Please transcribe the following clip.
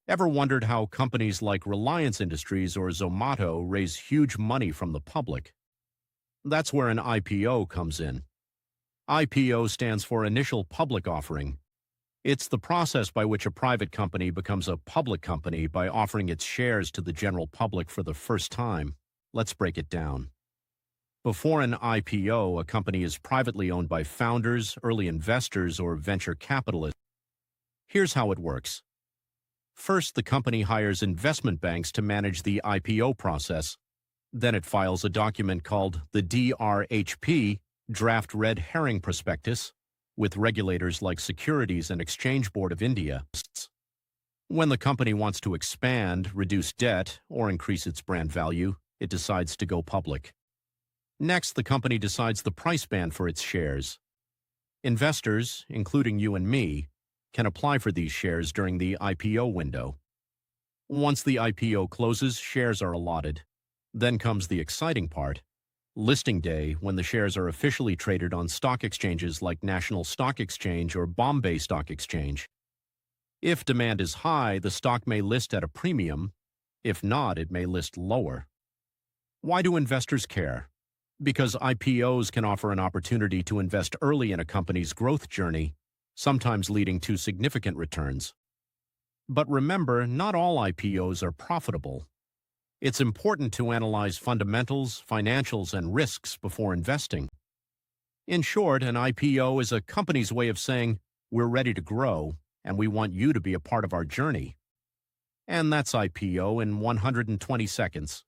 Ever wondered how companies like Reliance Industries or Zomato raise huge money from the public? That's where an IPO comes in. IPO stands for Initial Public Offering. It's the process by which a private company becomes a public company by offering its shares to the general public for the first time. Let's break it down. Before an IPO, a company is privately owned by founders, early investors, or venture capitalists. Here's how it works. First, the company hires investment banks to manage the IPO process. Then it files a document called the DRHP, Draft Red Herring Prospectus, with regulators like Securities and Exchange Board of India. When the company wants to expand, reduce debt, or increase its brand value, it decides to go public. Next, the company decides the price band for its shares. Investors, including you and me, can apply for these shares during the IPO window. Once the IPO closes, shares are allotted. Then comes the exciting part, listing day, when the shares are officially traded on stock exchanges like National Stock Exchange or Bombay Stock Exchange. If demand is high, the stock may list at a premium. If not, it may list lower. Why do investors care? Because IPOs can offer an opportunity to invest early in a company's growth journey, sometimes leading to significant returns. But remember, not all IPOs are profitable. It's important to analyze fundamentals, financials, and risks before investing. In short, an IPO is a company's way of saying, we're ready to grow, and we want you to be a part of our journey. And that's IPO in 120 seconds.